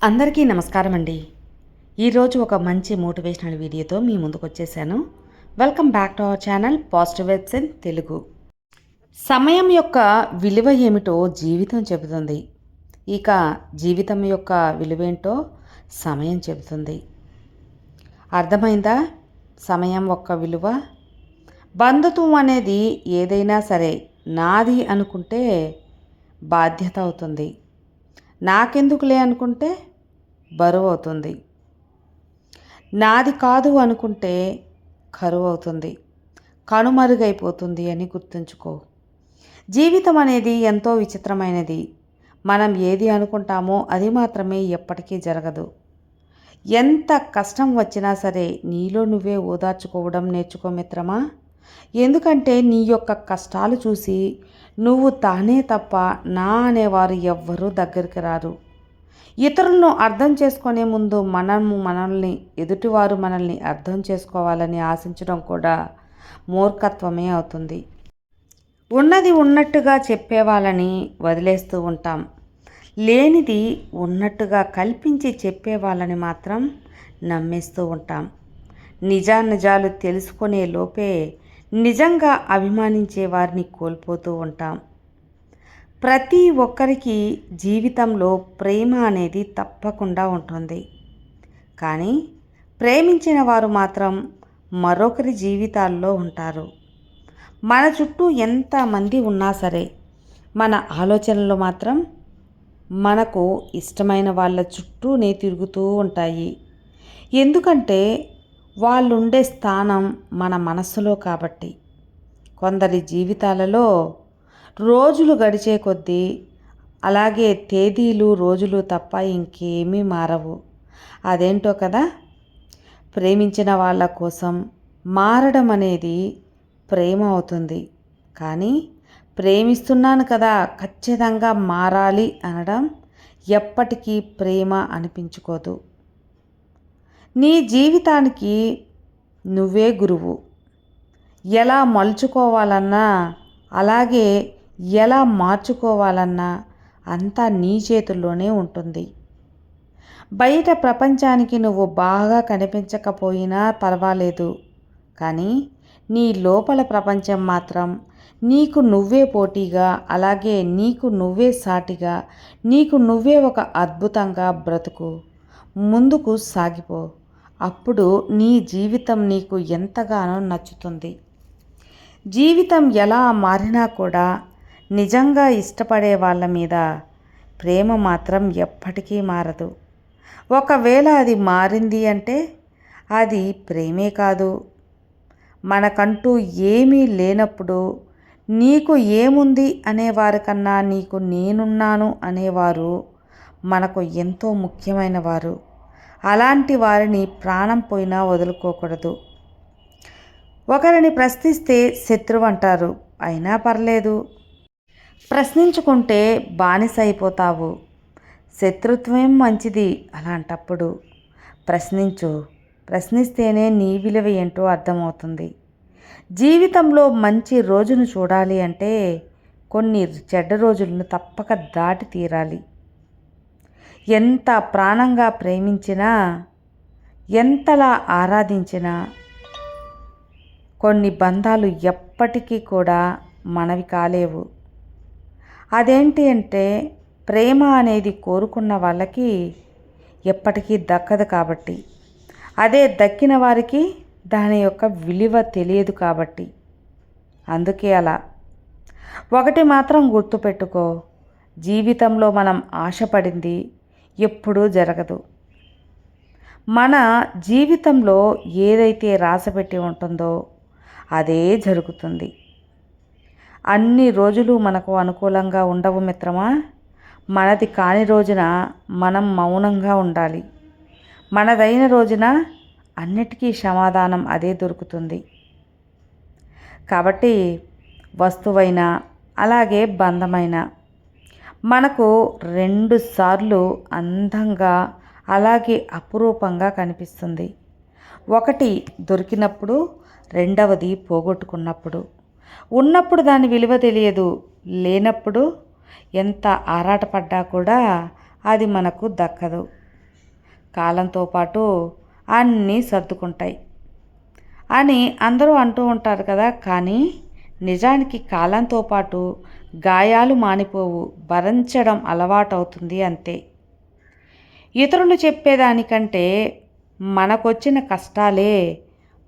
అందరికీ నమస్కారం అండి. ఈరోజు ఒక మంచి మోటివేషనల్ వీడియోతో మీ ముందుకు వచ్చేసాను. Welcome back to our channel positive vibes in Telugu. సమయం యొక్క విలువ ఏమిటో జీవితం చెబుతుంది. ఇక జీవితం యొక్క విలువేంటో సమయం చెబుతుంది. అర్థమైందా? సమయం యొక్క విలువ. బంధుత్వం అనేది ఏదైనా సరే నాది అనుకుంటే బాధ్యత అవుతుంది. నాకెందుకులే అనుకుంటే బరువు అవుతుంది. నాది కాదు అనుకుంటే కరువు అవుతుంది, కనుమరుగైపోతుంది అని గుర్తుంచుకో. జీవితం అనేది ఎంతో విచిత్రమైనది. మనం ఏది అనుకుంటామో అది మాత్రమే ఎప్పటికీ జరగదు. ఎంత కష్టం వచ్చినా సరే నీలో నువ్వే ఓదార్చుకోవడం నేర్చుకో మిత్రమా. ఎందుకంటే నీ యొక్క కష్టాలు చూసి నువ్వు తానే తప్ప నా అనేవారు ఎవ్వరూ దగ్గరికి రారు. ఇతరులను అర్థం చేసుకునే ముందు మనల్ని ఎదుటివారు మనల్ని అర్థం చేసుకోవాలని ఆశించడం కూడా మూర్ఖత్వమే అవుతుంది. ఉన్నది ఉన్నట్టుగా చెప్పేవాళ్ళని వదిలేస్తూ ఉంటాం. లేనిది ఉన్నట్టుగా కల్పించి చెప్పేవాళ్ళని మాత్రం నమ్మేస్తూ ఉంటాం. నిజాలు తెలుసుకునే లోపే నిజంగా అభిమానించే వారిని కోల్పోతూ ఉంటాం. ప్రతి ఒక్కరికి జీవితంలో ప్రేమ అనేది తప్పకుండా ఉంటుంది. కానీ ప్రేమించిన వారు మాత్రం మరొకరి జీవితాల్లో ఉంటారు. మన చుట్టూ ఎంతమంది ఉన్నా సరే మన ఆలోచనలు మాత్రం మనకు ఇష్టమైన వాళ్ళ చుట్టూనే తిరుగుతూ ఉంటాయి. ఎందుకంటే వాళ్ళుండే స్థానం మన మనస్సులో కాబట్టి. కొందరి జీవితాలలో రోజులు గడిచే కొద్దీ అలాగే తేదీలు రోజులు తప్ప ఇంకేమీ మారవు. అదేంటో కదా. ప్రేమించిన వాళ్ళ కోసం మారడం అనేది ప్రేమ అవుతుంది. కానీ ప్రేమిస్తున్నాను కదా ఖచ్చితంగా మారాలి అనడం ఎప్పటికీ ప్రేమ అనిపించుకోదు. నీ జీవితానికి నువ్వే గురువు. ఎలా మలుచుకోవాలన్నా అలాగే ఎలా మార్చుకోవాలన్నా అంతా నీ చేతుల్లోనే ఉంటుంది. బయట ప్రపంచానికి నువ్వు బాగా కనిపించకపోయినా పర్వాలేదు, కానీ నీ లోపల ప్రపంచం మాత్రం నీకు నువ్వే పోటీగా, అలాగే నీకు నువ్వే సాటిగా, నీకు నువ్వే ఒక అద్భుతంగా బ్రతుకు. ముందుకు సాగిపో. అప్పుడు నీ జీవితం నీకు ఎంతగానో నచ్చుతుంది. జీవితం ఎలా మారినా కూడా నిజంగా ఇష్టపడే వాళ్ళ మీద ప్రేమ మాత్రం ఎప్పటికీ మారదు. ఒకవేళ అది మారింది అంటే అది ప్రేమే కాదు. మనకంటూ ఏమీ లేనప్పుడు నీకు ఏముంది అనేవారికన్నా నీకు నేనున్నాను అనేవారు మనకు ఎంతో ముఖ్యమైన వారు. అలాంటి వారిని ప్రాణం పోయినా వదులుకోకూడదు. ఒకరిని ప్రశ్నిస్తే శత్రువు అంటారు, అయినా పర్లేదు. ప్రశ్నించుకుంటే బానిస అయిపోతావు. శత్రుత్వం మంచిది. అలాంటప్పుడు ప్రశ్నించు. ప్రశ్నిస్తేనే నీ విలువ ఏంటో అర్థమవుతుంది. జీవితంలో మంచి రోజును చూడాలి అంటే కొన్ని చెడ్డ రోజులను తప్పక దాటి తీరాలి. ఎంత ప్రాణంగా ప్రేమించినా, ఎంతలా ఆరాధించినా కొన్ని బంధాలు ఎప్పటికీ కూడా మనవి కాలేవు. అదేంటి అంటే ప్రేమ అనేది కోరుకున్న వాళ్ళకి ఎప్పటికీ దక్కదు కాబట్టి. అదే దక్కిన వారికి దాని యొక్క విలువ తెలియదు కాబట్టి. అందుకే అలా. ఒకటి మాత్రం గుర్తుపెట్టుకో, జీవితంలో మనం ఆశపడింది ఎప్పుడూ జరగదు. మన జీవితంలో ఏదైతే రాసిపెట్టి ఉంటుందో అదే జరుగుతుంది. అన్ని రోజులు మనకు అనుకూలంగా ఉండవు మిత్రమా. మనది కాని రోజున మనం మౌనంగా ఉండాలి. మనదైన రోజున అన్నిటికీ సమాధానం అదే దొరుకుతుంది. కాబట్టి వస్తువైనా అలాగే బంధమైనా మనకు 2 సార్లు అందంగా అలాగే అపురూపంగా కనిపిస్తుంది. ఒకటి దొరికినప్పుడు, రెండవది పోగొట్టుకున్నప్పుడు. ఉన్నప్పుడు దాని విలువ తెలియదు, లేనప్పుడు ఎంత ఆరాటపడ్డా కూడా అది మనకు దక్కదు. కాలంతో పాటు అన్నీ సర్దుకుంటాయి అని అందరూ అంటూ ఉంటారు కదా. కానీ నిజానికి కాలంతో పాటు గాయాలు మానిపోవు, భరించడం అలవాటవుతుంది అంతే. ఇతరులు చెప్పేదానికంటే మనకొచ్చిన కష్టాలే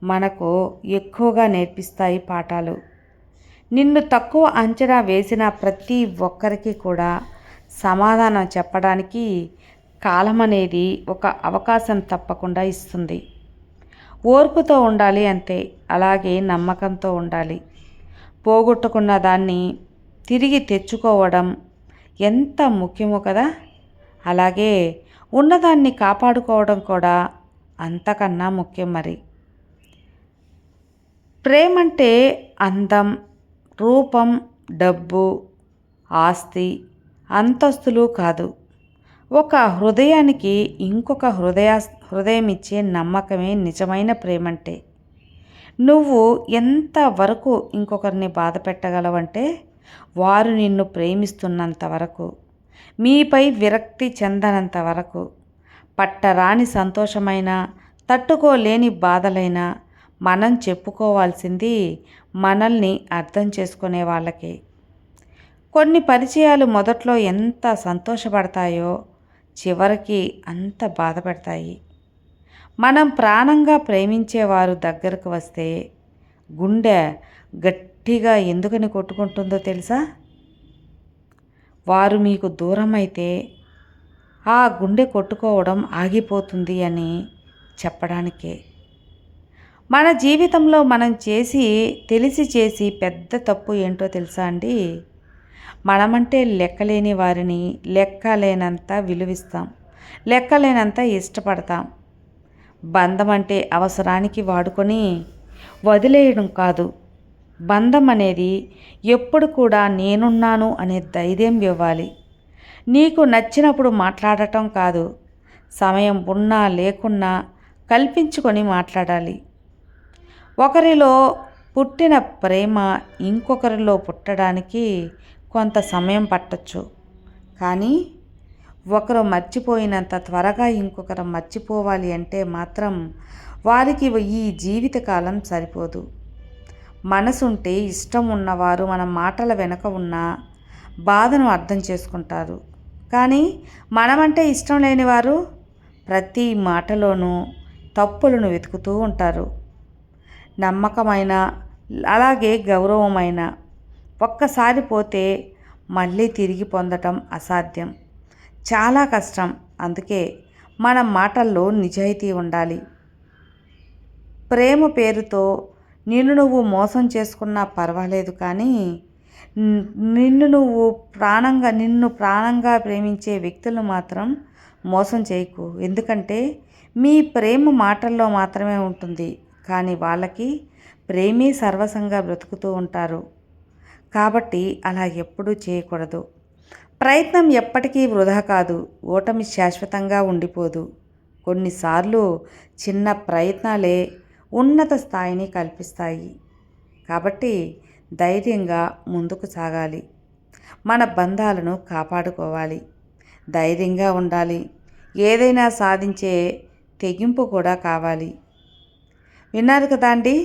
మనకు ఎక్కువగా నేర్పిస్తాయి పాఠాలు. నిన్ను తక్కువ అంచనా వేసిన ప్రతి ఒక్కరికి కూడా సమాధానం చెప్పడానికి కాలం అనేది ఒక అవకాశం తప్పకుండా ఇస్తుంది. ఓర్పుతో ఉండాలి అంతే. అలాగే నమ్మకంతో ఉండాలి. పోగొట్టుకున్న దాన్ని తిరిగి తెచ్చుకోవడం ఎంత ముఖ్యమో కదా, అలాగే ఉన్నదాన్ని కాపాడుకోవడం కూడా అంతకన్నా ముఖ్యం. మరి ప్రేమంటే అందం, రూపం, డబ్బు, ఆస్తి, అంతస్తులు కాదు. ఒక హృదయానికి ఇంకొక హృదయం ఇచ్చే నమ్మకమే నిజమైన ప్రేమంటే. నువ్వు ఎంతవరకు ఇంకొకరిని బాధ పెట్టగలవంటే వారు నిన్ను ప్రేమిస్తున్నంత వరకు, మీపై విరక్తి చెందనంత వరకు. పట్టరాని సంతోషమైన, తట్టుకోలేని బాధలైనా మనం చెప్పుకోవాల్సింది మనల్ని అర్థం చేసుకునే వాళ్ళకే. కొన్ని పరిచయాలు మొదట్లో ఎంత సంతోషపడతాయో చివరికి అంత బాధ పెడతాయి. మనం ప్రాణంగా ప్రేమించేవారు దగ్గరకు వస్తే గుండె గట్టిగా ఎందుకని కొట్టుకుంటుందో తెలుసా? వారు మీకు దూరం అయితే ఆ గుండె కొట్టుకోవడం ఆగిపోతుంది అని చెప్పడానికే. మన జీవితంలో మనం తెలిసి చేసి పెద్ద తప్పు ఏంటో తెలుసా అండి? మనమంటే లెక్కలేని వారిని లెక్కలేనంత విలువిస్తాం, లెక్కలేనంత ఇష్టపడతాం. బంధం అంటే అవసరానికి వాడుకొని వదిలేయడం కాదు. బంధం అనేది ఎప్పుడు కూడా నేనున్నాను అనే ధైర్యం ఇవ్వాలి. నీకు నచ్చినప్పుడు మాట్లాడటం కాదు, సమయం ఉన్నా లేకున్నా కల్పించుకొని మాట్లాడాలి. ఒకరిలో పుట్టిన ప్రేమ ఇంకొకరిలో పుట్టడానికి కొంత సమయం పట్టచ్చు. కానీ ఒకరు మర్చిపోయినంత త్వరగా ఇంకొకరు మర్చిపోవాలి అంటే మాత్రం వారికి ఈ జీవితకాలం సరిపోదు. మనసుంటే ఇష్టం ఉన్నవారు మన మాటల వెనుక ఉన్న బాధను అర్థం చేసుకుంటారు. కానీ మనమంటే ఇష్టం లేనివారు ప్రతి మాటలోనూ తప్పులను వెతుకుతూ ఉంటారు. నమ్మకమైన అలాగే గౌరవమైన ఒక్కసారి పోతే మళ్ళీ తిరిగి పొందటం అసాధ్యం, చాలా కష్టం. అందుకే మన మాటల్లో నిజాయితీ ఉండాలి. ప్రేమ పేరుతో నువ్వు మోసం చేసుకున్నా పర్వాలేదు, కానీ నిన్ను ప్రాణంగా ప్రేమించే వ్యక్తులను మాత్రం మోసం చేయకు. ఎందుకంటే మీ ప్రేమ మాటల్లో మాత్రమే ఉంటుంది, కానీ వాళ్ళకి ప్రేమే సర్వసంగా బ్రతుకుతూ ఉంటారు. కాబట్టి అలా ఎప్పుడూ చేయకూడదు. ప్రయత్నం ఎప్పటికీ వృధా కాదు, ఓటమి శాశ్వతంగా ఉండిపోదు. కొన్నిసార్లు చిన్న ప్రయత్నాలే ఉన్నత స్థాయిని కల్పిస్తాయి. కాబట్టి ధైర్యంగా ముందుకు సాగాలి. మన బంధాలను కాపాడుకోవాలి, ధైర్యంగా ఉండాలి. ఏదైనా సాధించే తెగింపు కూడా కావాలి. విన్నారు కదా అండి,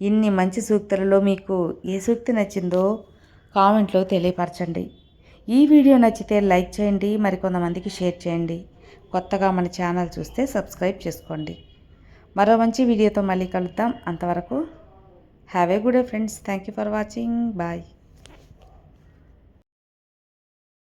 ఇన్ని మంచి సూక్తులలో మీకు ఏ సూక్తి నచ్చిందో కామెంట్లో తెలియపరచండి. ఈ వీడియో నచ్చితే లైక్ చేయండి, మరికొంతమందికి షేర్ చేయండి. కొత్తగా మన ఛానల్ చూస్తే సబ్స్క్రైబ్ చేసుకోండి. మరో మంచి వీడియోతో మళ్ళీ కలుద్దాం. అంతవరకు have a good day friends. Thank you for watching. Bye.